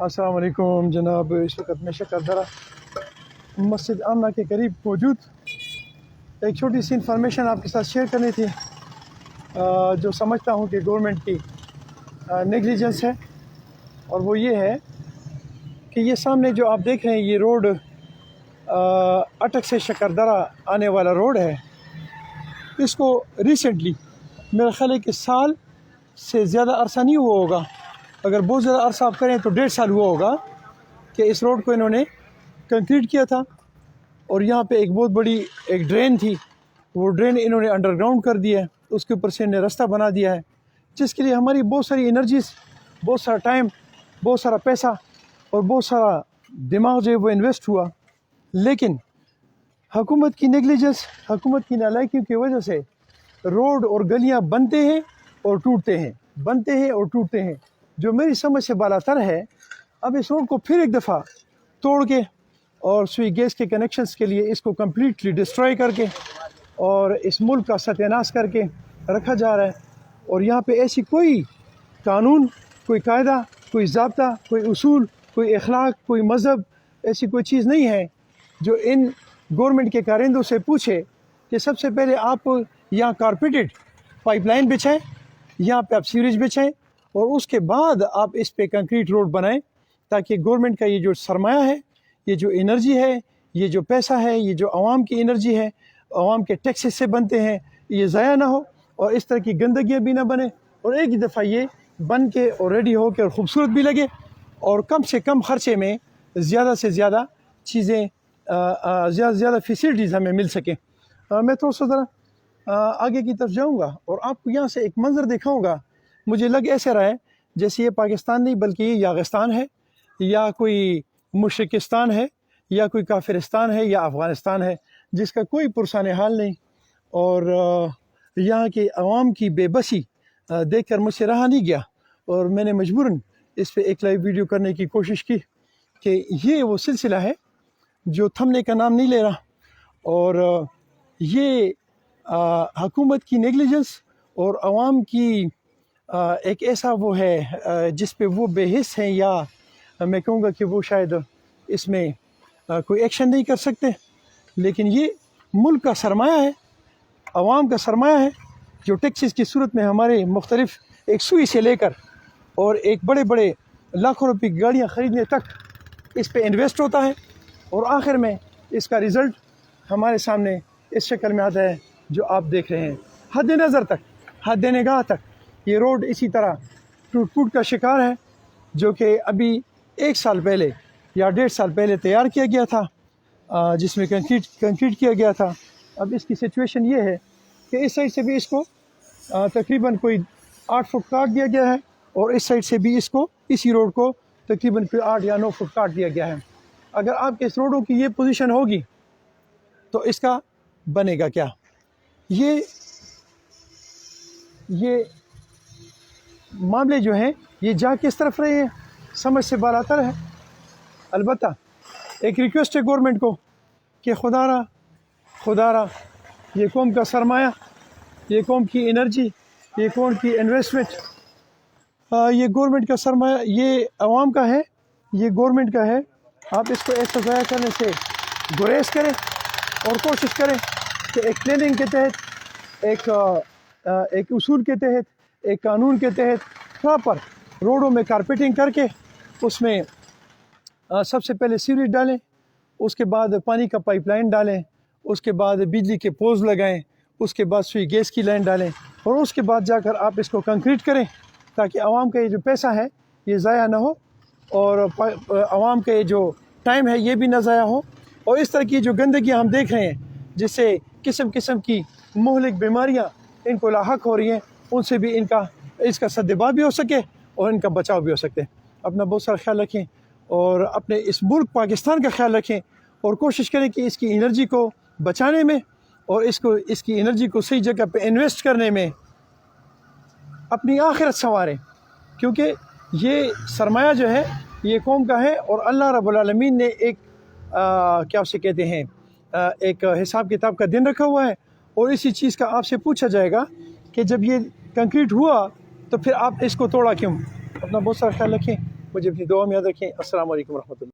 अस्सलाम वालेकुम जनाब। इस वक्त मैं शकरदरा मस्जिद आमना के करीब मौजूद। एक छोटी सी इंफॉर्मेशन आपके साथ शेयर करनी थी जो समझता हूँ कि गवर्नमेंट की नेग्लिजेंस है, और वो ये है कि ये सामने जो आप देख रहे हैं ये रोड अटक से शकरदरा आने वाला रोड है। इसको रिसेंटली मेरा ख्याल है कि साल से ज़्यादा अरसा नहीं हुआ होगा, अगर बहुत ज़्यादा अरसा आप करें तो 1.5 साल हुआ होगा कि इस रोड को इन्होंने कंक्रीट किया था। और यहाँ पे एक बहुत बड़ी एक ड्रेन थी, वो ड्रेन इन्होंने अंडरग्राउंड कर दिया है, उसके ऊपर से इन्होंने रास्ता बना दिया है, जिसके लिए हमारी बहुत सारी एनर्जीज़, बहुत सारा टाइम, बहुत सारा पैसा और बहुत सारा दिमाग जो है वो इन्वेस्ट हुआ। लेकिन हुकूमत की नेग्लिजेंस, हुकूमत की नालायकी की वजह से रोड और गलियाँ बनते हैं और टूटते हैं, बनते हैं और टूटते हैं। जो मेरी समझ से बालातर है, अब इस रोड को फिर एक दफ़ा तोड़ के और सुई गैस के कनेक्शंस के लिए इसको कम्प्लीटली डिस्ट्रॉय करके और इस मुल्क का सत्यानाश करके रखा जा रहा है। और यहाँ पे ऐसी कोई कानून, कोई कायदा, कोई ज़ाब्ता, कोई उसूल, कोई अखलाक, कोई मज़हब, ऐसी कोई चीज़ नहीं है जो इन गवर्नमेंट के कारिंदों से पूछे कि सबसे पहले आप यहाँ कारपेटेड पाइपलाइन बिछाएं, यहाँ पे आप सीवरेज बिछाएं और उसके बाद आप इस पे कंक्रीट रोड बनाएं, ताकि गवर्नमेंट का ये जो सरमाया है, ये जो एनर्जी है, ये जो पैसा है, ये जो आवाम की एनर्जी है, आवाम के टैक्सेस से बनते हैं, ये ज़ाया ना हो और इस तरह की गंदगियाँ भी ना बने, और एक ही दफ़ा ये बन के और रेडी हो के और ख़ूबसूरत भी लगे और कम से कम ख़र्चे में ज़्यादा से ज़्यादा चीज़ें, ज़्यादा से ज़्यादा फैसिलिटीज़ हमें मिल सकें। मैं थोड़ा सा ज़रा आगे की तरफ जाऊँगा और आपको यहाँ से एक मंज़र दिखाऊँगा। मुझे लग ऐसे रहा है जैसे ये पाकिस्तान नहीं बल्कि ये यागिस्तान है, या कोई मुशरिकिस्तान है, या कोई काफिरिस्तान है, या अफ़गानिस्तान है, जिसका कोई पुरसान हाल नहीं। और यहाँ के अवाम की बेबसी देखकर मुझसे रहा नहीं गया और मैंने मजबूरन इस पे एक लाइव वीडियो करने की कोशिश की कि ये वो सिलसिला है जो थमने का नाम नहीं ले रहा। और ये हुकूमत की नेग्लिजेंस और आवाम की एक ऐसा वो है जिस पे वो बेहिस हैं, या मैं कहूँगा कि वो शायद इसमें कोई एक्शन नहीं कर सकते। लेकिन ये मुल्क का सरमाया है, आवाम का सरमाया है, जो टैक्सेस की सूरत में हमारे मुख्तलिफ एक सुई से लेकर और एक बड़े बड़े लाखों रुपए की गाड़ियाँ ख़रीदने तक इस पे इन्वेस्ट होता है, और आखिर में इसका रिज़ल्ट हमारे सामने इस शक्ल में आता है जो आप देख रहे हैं। हद नज़र तक, हद निगाह तक ये रोड इसी तरह टूट फूट का शिकार है, जो कि अभी 1 साल पहले या 1.5 साल पहले तैयार किया गया था, जिसमें कंक्रीट किया गया था। अब इसकी सिचुएशन ये है कि इस साइड से भी इसको तकरीबन कोई 8 फुट काट दिया गया है और इस साइड से भी इसको, इसी रोड को तकरीबन कोई 8 या 9 फुट काट दिया गया है। अगर आपके इस रोडों की ये पोजीशन होगी तो इसका बनेगा क्या? ये मामले जो हैं ये जा किस तरफ रहे हैं, समझ से बालातर है। अलबत्ता एक रिक्वेस्ट है गवर्नमेंट को कि खुदारा ये कौम का सरमाया, ये कौम की एनर्जी, ये कौम की इन्वेस्टमेंट, ये गवर्नमेंट का सरमाया, ये आवाम का है, ये गवर्नमेंट का है। आप इसको ऐसा ज़ाया करने से गुरेज करें और कोशिश करें कि एक प्लानिंग के तहत, एक उसूल के तहत, एक कानून के तहत प्रॉपर रोडों में कारपेटिंग करके उसमें सबसे पहले सीवरेज डालें, उसके बाद पानी का पाइपलाइन डालें, उसके बाद बिजली के पोल्स लगाएं, उसके बाद सुई गैस की लाइन डालें और उसके बाद जाकर आप इसको कंक्रीट करें, ताकि आवाम का ये जो पैसा है ये ज़ाया ना हो और आवाम का ये जो टाइम है ये भी ना ज़ाया हो। और इस तरह की जो गंदगी हम देख रहे हैं, जिससे किस्म किस्म की मुहलिक बीमारियाँ इनको लाहक हो रही हैं, उनसे भी इसका सद्देबाब भी हो सके और इनका बचाव भी हो सकते। अपना बहुत सारा ख्याल रखें और अपने इस मुल्क पाकिस्तान का ख्याल रखें और कोशिश करें कि इसकी एनर्जी को बचाने में और इसकी एनर्जी को सही जगह पे इन्वेस्ट करने में अपनी आखिरत संवारें, क्योंकि ये सरमाया जो है ये कौम का है और अल्लाह रब्बुल आलमीन ने एक क्या उसे कहते हैं, एक हिसाब किताब का दिन रखा हुआ है। और इसी चीज़ का आपसे पूछा जाएगा कि जब ये कंक्रीट हुआ तो फिर आप इसको तोड़ा क्यों। अपना बहुत सारा ख्याल रखें। مجھے اپنی دعا میں یاد رکھیں. السلام علیکم ورحمۃ اللہ.